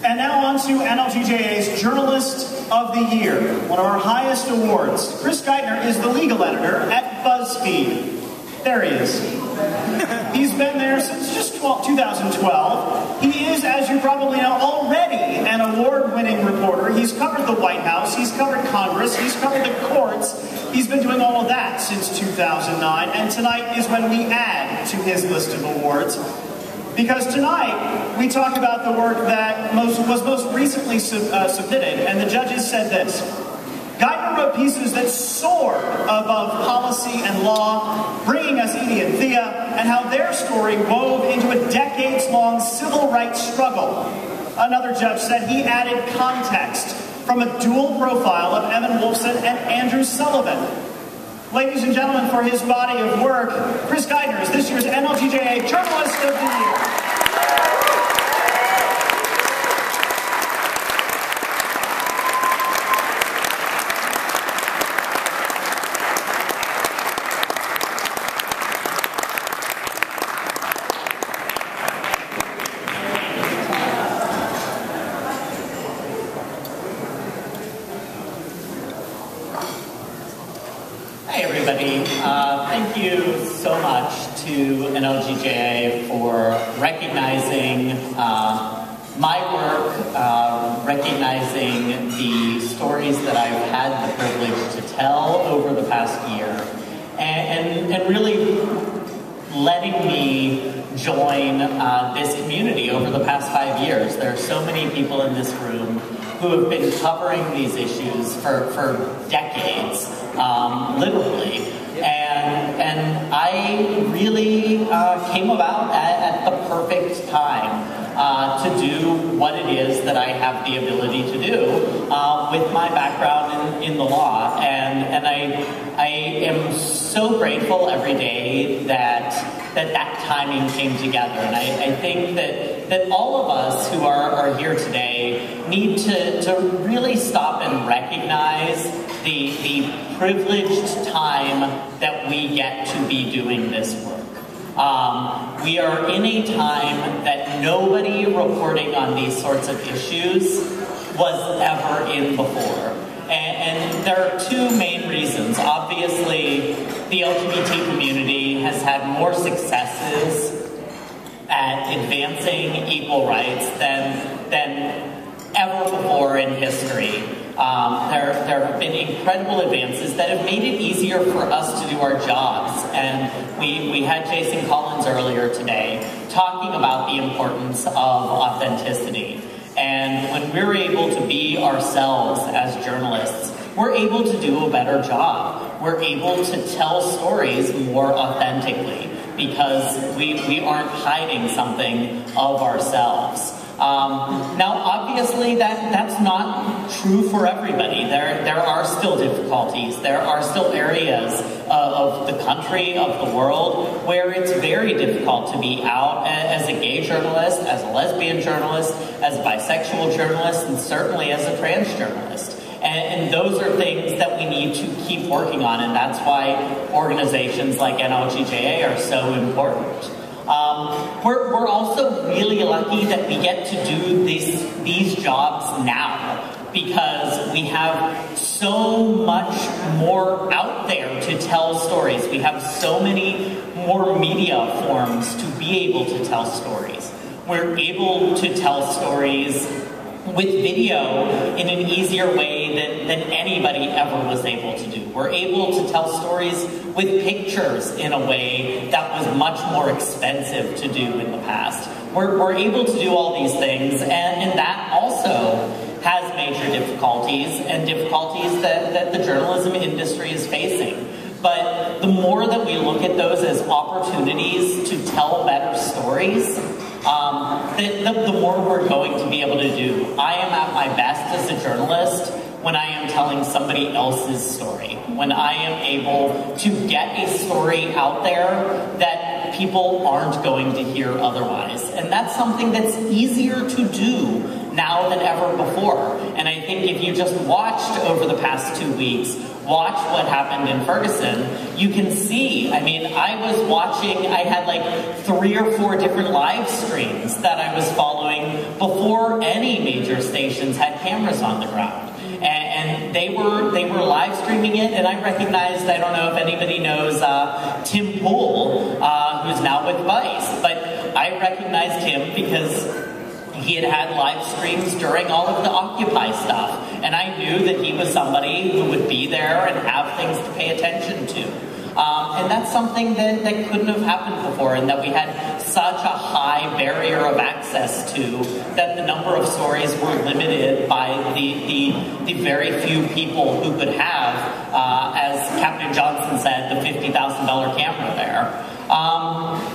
And now on to NLGJA's Journalist of the Year, one of our highest awards. Chris Geidner is the legal editor at BuzzFeed. There he is. He's been there since just 2012. He is, as you probably know, already an award-winning reporter. He's covered the White House, he's covered Congress, he's covered the courts. He's been doing all of that since 2009, and tonight is when we add to his list of awards. Because tonight, we talk about the work that was most recently submitted, and the judges said this. Geidner wrote pieces that soared above policy and law, bringing us Edie and Thea, and how their story wove into a decades-long civil rights struggle. Another judge said he added context from a dual profile of Evan Wolfson and Andrew Sullivan. Ladies and gentlemen, for his body of work, Chris Geidner is this year's NLGJA Journalist of the Year. Hi everybody, thank you so much to NLGJA for recognizing my work, recognizing the stories that I've had the privilege to tell over the past year, and really letting me join this community over the past 5 years. There are so many people in this room who have been covering these issues for decades, literally, and I really came about at the perfect time to do what it is that I have the ability to do with my background in the law, and I am so grateful every day that timing came together, and I think that all of us who are here today need to really stop and recognize the privileged time that we get to be doing this work. We are in a time that nobody reporting on these sorts of issues was ever in before. And there are two main reasons. Obviously, the LGBT community has had more successes at advancing equal rights than ever before in history. There have been incredible advances that have made it easier for us to do our jobs. And we had Jason Collins earlier today talking about the importance of authenticity. And when we're able to be ourselves as journalists, we're able to do a better job. We're able to tell stories more authentically because we aren't hiding something of ourselves. Now, obviously, that's not true for everybody. There are still difficulties. There are still areas of the country, of the world, where it's very difficult to be out as a gay journalist, as a lesbian journalist, as a bisexual journalist, and certainly as a trans journalist. And those are things that we need to keep working on, and that's why organizations like NLGJA are so important. We're also really lucky that we get to do these jobs now because we have so much more out there to tell stories. We have so many more media forms to be able to tell stories. We're able to tell stories with video in an easier way than anybody ever was able to do. We're able to tell stories with pictures in a way that was much more expensive to do in the past. We're able to do all these things, and that also has major difficulties, and difficulties that the journalism industry is facing. But the more that we look at those as opportunities to tell better stories, the more we're going to be able to do. I am at my best as a journalist when I am telling somebody else's story, when I am able to get a story out there that people aren't going to hear otherwise. And that's something that's easier to do now than ever before. And I think if you just watched over the past 2 weeks, watch what happened in Ferguson, you can see, I mean, I was watching, I had like 3 or 4 different live streams that I was following before any major stations had cameras on the ground. And they were live streaming it, and I recognized, I don't know if anybody knows Tim Pool, who's now with Vice, but I recognized him because he had live streams during all of the Occupy stuff, and I knew that he was somebody who would be there and have things to pay attention to. And that's something that couldn't have happened before, and that we had such a high barrier of access to, that the number of stories were limited by the very few people who could have, as Captain Johnson said, the $50,000 camera there.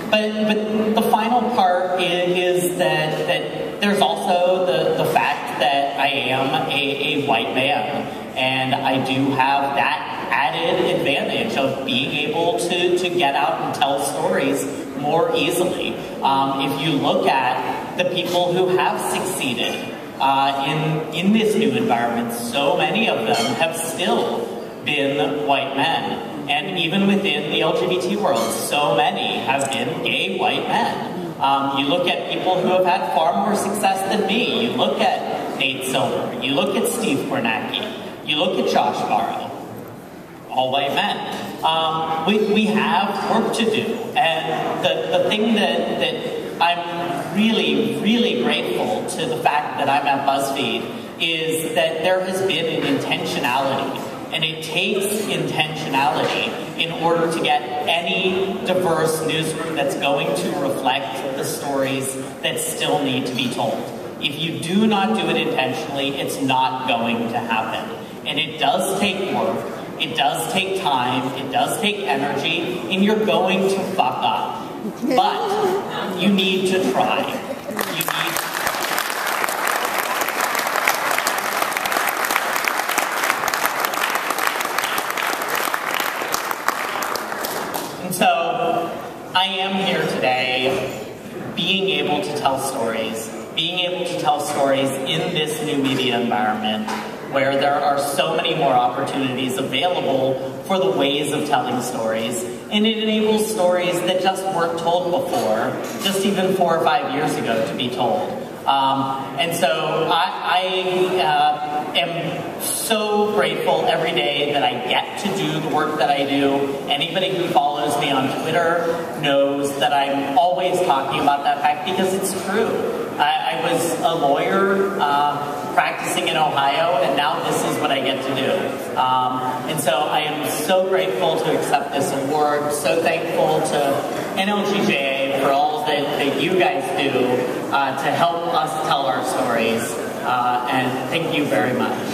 But the final part is that there's also the fact that I am a white man, and I do have that added advantage of being able to get out and tell stories more easily. If you look at the people who have succeeded in this new environment, so many of them have still been white men. And even within the LGBT world, so many have been gay white men. You look at people who have had far more success than me. You look at Nate Silver. You look at Steve Kornacki. You look at Josh Barrow. All white men. We have work to do. And the thing that I'm really, really grateful to the fact that I'm at BuzzFeed is that there has been an intentionality. And it takes intentionality in order to get any diverse newsroom that's going to reflect the stories that still need to be told. If you do not do it intentionally, it's not going to happen. And it does take work, it does take time, it does take energy, and you're going to fuck up. But you need to try. You need to. So, I am here today being able to tell stories in this new media environment where there are so many more opportunities available for the ways of telling stories, and it enables stories that just weren't told before, just even 4 or 5 years ago, to be told. And so I am so grateful every day that I get to do the work that I do. Anybody who follows me on Twitter knows that I'm always talking about that fact because it's true. I was a lawyer practicing in Ohio, and now this is what I get to do. And so I am so grateful to accept this award, so thankful to NLGJA for all that you guys do to help us tell our stories. And thank you very much.